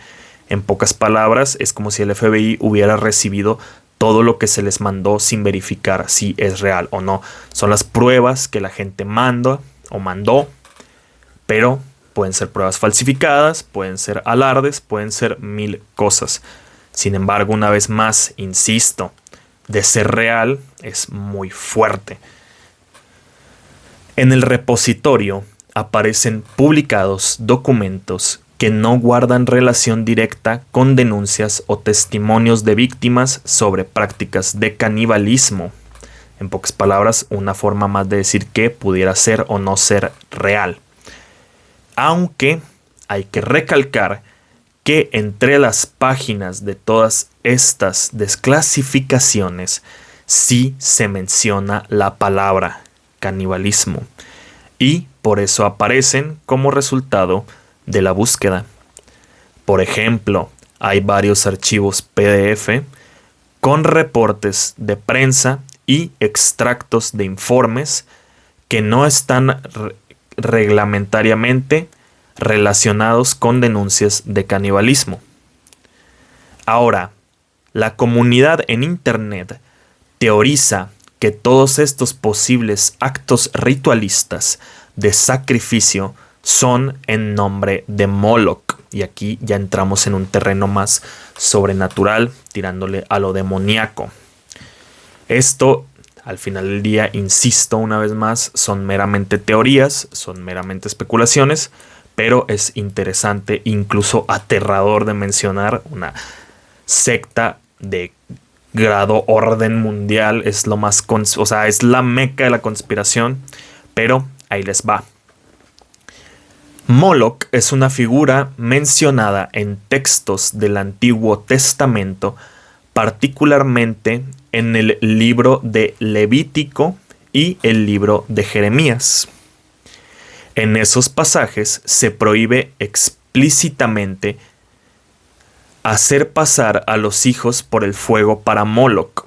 En pocas palabras, es como si el FBI hubiera recibido todo lo que se les mandó sin verificar si es real o no. Son las pruebas que la gente manda o mandó, pero pueden ser pruebas falsificadas, pueden ser alardes, pueden ser mil cosas. Sin embargo, una vez más, insisto, de ser real es muy fuerte. En el repositorio aparecen publicados documentos que no guardan relación directa con denuncias o testimonios de víctimas sobre prácticas de canibalismo. En pocas palabras, una forma más de decir que pudiera ser o no ser real. Aunque hay que recalcar que entre las páginas de todas estas desclasificaciones sí se menciona la palabra canibalismo, y por eso aparecen como resultado de la búsqueda. Por ejemplo, hay varios archivos PDF con reportes de prensa y extractos de informes que no están reglamentariamente relacionados con denuncias de canibalismo. Ahora, la comunidad en Internet teoriza que todos estos posibles actos ritualistas de sacrificio son en nombre de Moloch. Y aquí ya entramos en un terreno más sobrenatural, tirándole a lo demoníaco. Esto, al final del día, insisto una vez más, son meramente teorías, son meramente especulaciones, pero es interesante, incluso aterrador de mencionar, una secta de grado orden mundial, es lo más, es la meca de la conspiración, pero ahí les va. Moloch es una figura mencionada en textos del Antiguo Testamento, particularmente en el libro de Levítico y el libro de Jeremías. En esos pasajes se prohíbe explícitamente hacer pasar a los hijos por el fuego para Moloch.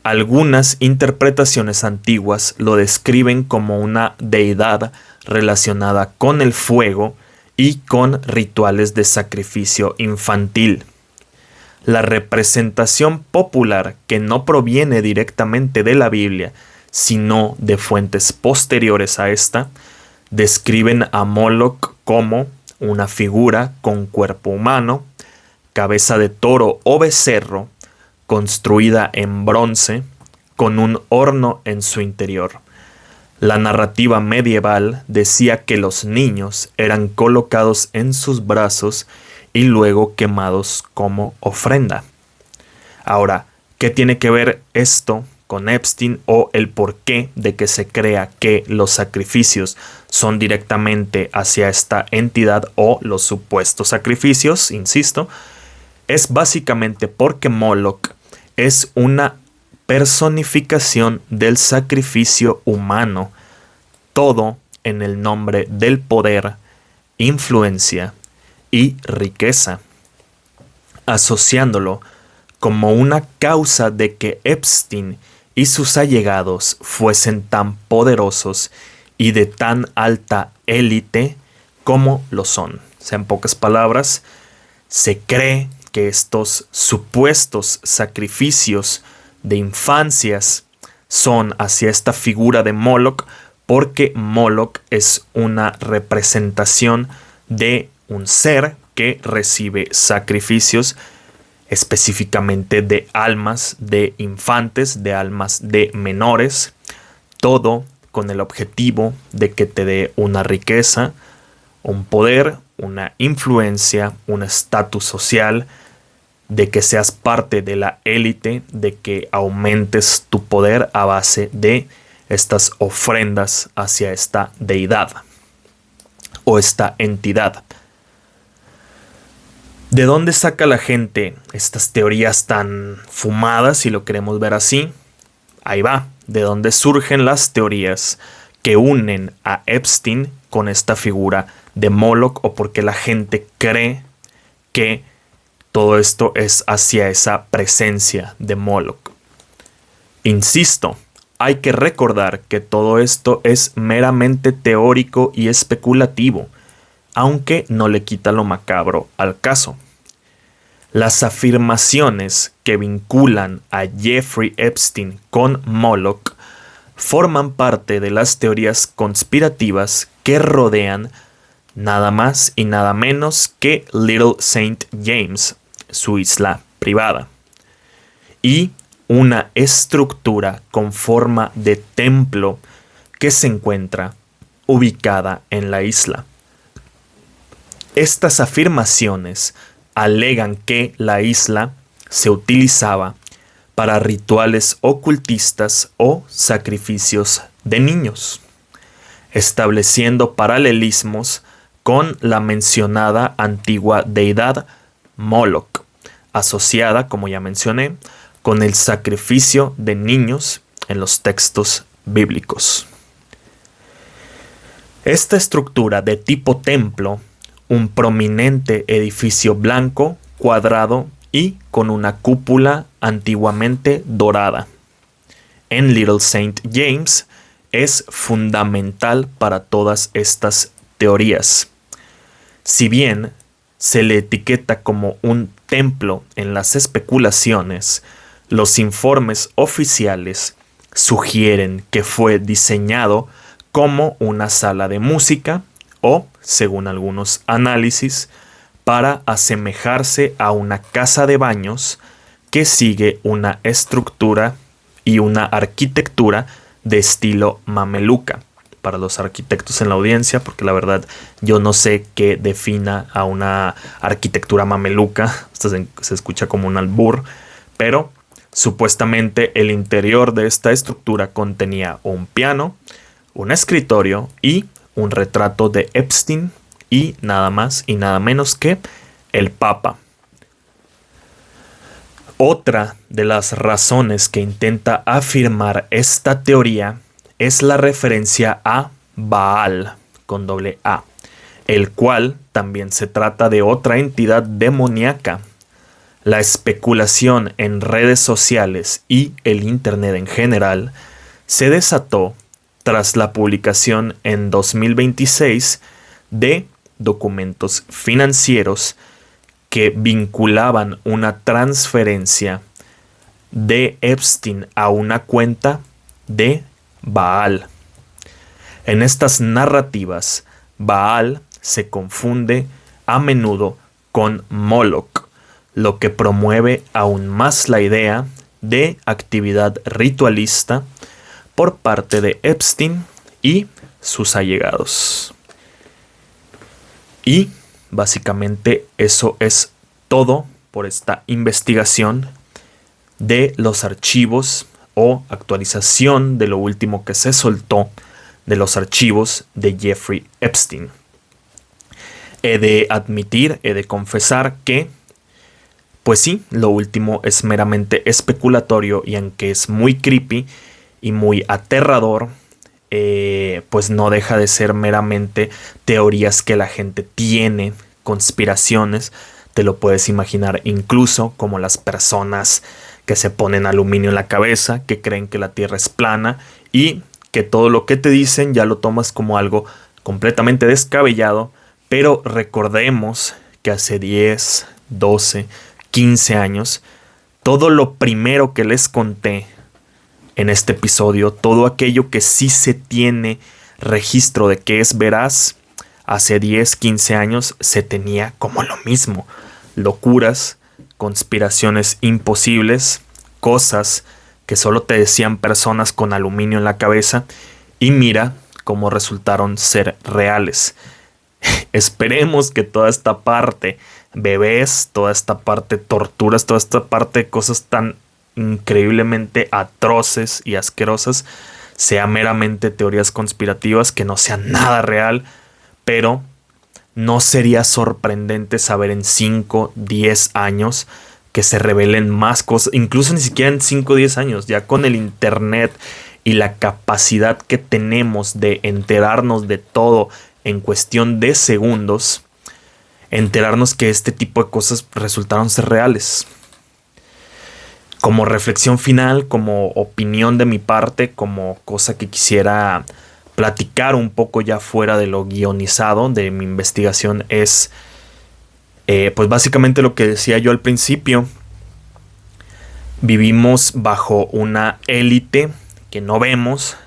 Algunas interpretaciones antiguas lo describen como una deidad relacionada con el fuego y con rituales de sacrificio infantil. La representación popular, que no proviene directamente de la Biblia, sino de fuentes posteriores a esta, describen a Moloch como una figura con cuerpo humano, cabeza de toro o becerro, construida en bronce, con un horno en su interior. La narrativa medieval decía que los niños eran colocados en sus brazos y luego quemados como ofrenda. Ahora, ¿qué tiene que ver esto con Epstein o el porqué de que se crea que los sacrificios son directamente hacia esta entidad o los supuestos sacrificios, insisto? Es básicamente porque Moloch es una personificación del sacrificio humano, todo en el nombre del poder, influencia y riqueza, asociándolo como una causa de que Epstein y sus allegados fuesen tan poderosos y de tan alta élite como lo son. O sea, en pocas palabras, se cree que estos supuestos sacrificios de infancias son hacia esta figura de Moloch porque Moloch es una representación de un ser que recibe sacrificios específicamente de almas de infantes, de almas de menores, todo con el objetivo de que te dé una riqueza, un poder, una influencia, un estatus social, de que seas parte de la élite, de que aumentes tu poder a base de estas ofrendas hacia esta deidad o esta entidad. ¿De dónde saca la gente estas teorías tan fumadas, si lo queremos ver así? Ahí va, de dónde surgen las teorías que unen a Epstein con esta figura de Moloch, o porque la gente cree que todo esto es hacia esa presencia de Moloch. Insisto, hay que recordar que todo esto es meramente teórico y especulativo, aunque no le quita lo macabro al caso. Las afirmaciones que vinculan a Jeffrey Epstein con Moloch forman parte de las teorías conspirativas que rodean nada más y nada menos que Little Saint James, su isla privada, y una estructura con forma de templo que se encuentra ubicada en la isla. Estas afirmaciones alegan que la isla se utilizaba para rituales ocultistas o sacrificios de niños, estableciendo paralelismos con la mencionada antigua deidad Moloch, asociada, como ya mencioné, con el sacrificio de niños en los textos bíblicos. Esta estructura de tipo templo, un prominente edificio blanco, cuadrado y con una cúpula antiguamente dorada, en Little Saint James, es fundamental para todas estas teorías. Si bien se le etiqueta como un templo en las especulaciones, los informes oficiales sugieren que fue diseñado como una sala de música o, según algunos análisis, para asemejarse a una casa de baños que sigue una estructura y una arquitectura de estilo mameluca, para los arquitectos en la audiencia, porque la verdad yo no sé qué defina a una arquitectura mameluca. Esto se escucha como un albur, pero supuestamente el interior de esta estructura contenía un piano, un escritorio y un retrato de Epstein y nada más y nada menos que el Papa. Otra de las razones que intenta afirmar esta teoría es la referencia a Baal con doble A, el cual también se trata de otra entidad demoníaca. La especulación en redes sociales y el internet en general se desató tras la publicación en 2026 de documentos financieros que vinculaban una transferencia de Epstein a una cuenta de Baal. En estas narrativas, Baal se confunde a menudo con Moloch, lo que promueve aún más la idea de actividad ritualista por parte de Epstein y sus allegados. Y básicamente eso es todo por esta investigación de los archivos o actualización de lo último que se soltó de los archivos de Jeffrey Epstein. He de admitir, he de confesar que, pues sí, lo último es meramente especulatorio y aunque es muy creepy y muy aterrador, pues no deja de ser meramente teorías que la gente tiene, conspiraciones. Te lo puedes imaginar incluso como las personas que se ponen aluminio en la cabeza, que creen que la Tierra es plana y que todo lo que te dicen ya lo tomas como algo completamente descabellado. Pero recordemos que hace 10, 12, 15 años, todo lo primero que les conté en este episodio, todo aquello que sí se tiene registro de que es veraz, hace 10, 15 años se tenía como lo mismo. Locuras, conspiraciones imposibles, cosas que solo te decían personas con aluminio en la cabeza y mira cómo resultaron ser reales. Esperemos que toda esta parte bebés, toda esta parte torturas, toda esta parte de cosas tan increíblemente atroces y asquerosas sea meramente teorías conspirativas, que no sea nada real, pero no sería sorprendente saber en 5, 10 años que se revelen más cosas, incluso ni siquiera en 5 o 10 años, ya con el internet y la capacidad que tenemos de enterarnos de todo en cuestión de segundos, enterarnos que este tipo de cosas resultaron ser reales. Como reflexión final, como opinión de mi parte, como cosa que quisiera platicar un poco ya fuera de lo guionizado de mi investigación, es pues básicamente lo que decía yo al principio. Vivimos bajo una élite que no vemos,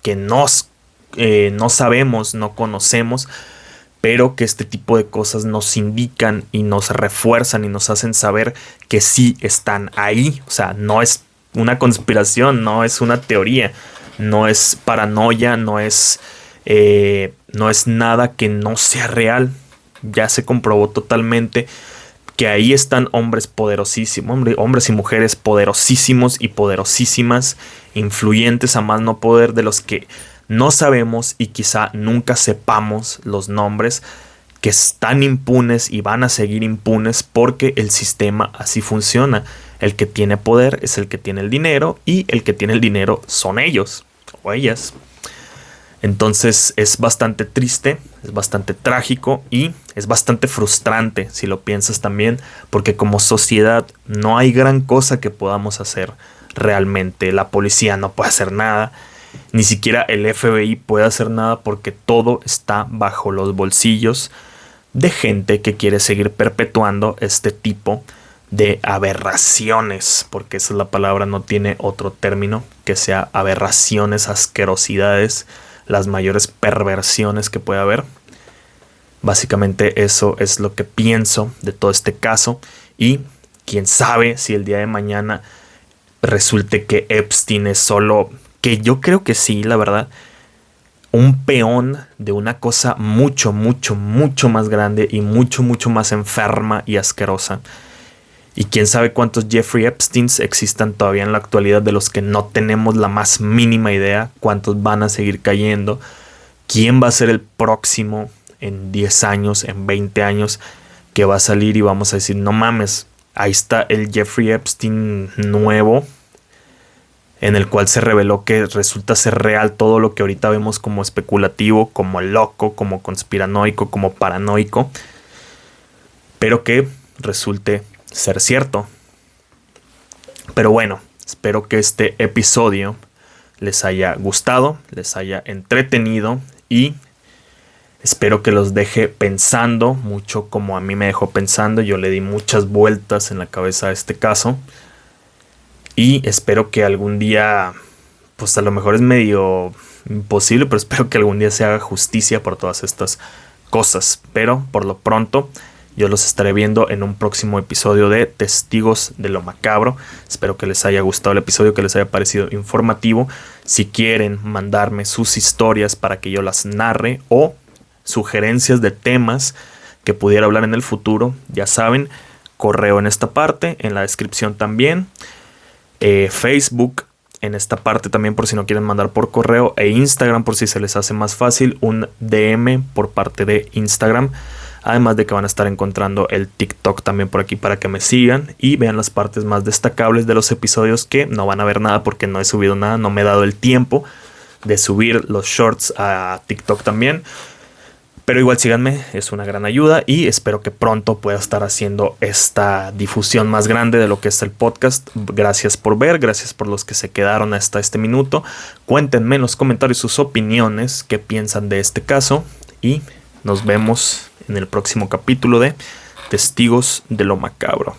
que no sabemos, no conocemos, pero que este tipo de cosas nos indican y nos refuerzan y nos hacen saber que sí están ahí. O sea, no es una conspiración, no es una teoría, no es paranoia, no es nada que no sea real. Ya se comprobó totalmente que ahí están hombres poderosísimos, hombres y mujeres poderosísimos y poderosísimas, influyentes a más no poder, de los que no sabemos y quizá nunca sepamos los nombres, que están impunes y van a seguir impunes porque el sistema así funciona. El que tiene poder es el que tiene el dinero y el que tiene el dinero son ellos o ellas. Entonces es bastante triste, es bastante trágico y es bastante frustrante si lo piensas también, porque como sociedad no hay gran cosa que podamos hacer realmente. La policía no puede hacer nada, ni siquiera el FBI puede hacer nada, porque todo está bajo los bolsillos de gente que quiere seguir perpetuando este tipo de aberraciones, porque esa es la palabra, no tiene otro término que sea aberraciones, asquerosidades, las mayores perversiones que puede haber. Básicamente eso es lo que pienso de todo este caso, y quién sabe si el día de mañana resulte que Epstein es solo, que yo creo que sí, la verdad, un peón de una cosa mucho, mucho, mucho más grande y mucho, mucho más enferma y asquerosa. Y quién sabe cuántos Jeffrey Epsteins existan todavía en la actualidad, de los que no tenemos la más mínima idea cuántos van a seguir cayendo. ¿Quién va a ser el próximo en 10 años, en 20 años, que va a salir y vamos a decir, no mames, ahí está el Jeffrey Epstein nuevo, en el cual se reveló que resulta ser real todo lo que ahorita vemos como especulativo, como loco, como conspiranoico, como paranoico, pero que resulte ser cierto? Pero bueno, espero que este episodio les haya gustado, les haya entretenido y espero que los deje pensando mucho como a mí me dejó pensando. Yo le di muchas vueltas en la cabeza a este caso. Y espero que algún día, pues a lo mejor es medio imposible, pero espero que algún día se haga justicia por todas estas cosas. Pero por lo pronto, yo los estaré viendo en un próximo episodio de Testigos de lo Macabro. Espero que les haya gustado el episodio, que les haya parecido informativo. Si quieren mandarme sus historias para que yo las narre o sugerencias de temas que pudiera hablar en el futuro, ya saben, correo en esta parte, en la descripción también. Facebook en esta parte también por si no quieren mandar por correo, e Instagram por si se les hace más fácil, un DM por parte de Instagram, además de que van a estar encontrando el TikTok también por aquí para que me sigan y vean las partes más destacables de los episodios, que no van a ver nada porque no he subido nada, no me he dado el tiempo de subir los shorts a TikTok también. Pero igual síganme, es una gran ayuda y espero que pronto pueda estar haciendo esta difusión más grande de lo que es el podcast. Gracias por ver, gracias por los que se quedaron hasta este minuto. Cuéntenme en los comentarios sus opiniones, qué piensan de este caso y nos vemos en el próximo capítulo de Testigos de lo Macabro.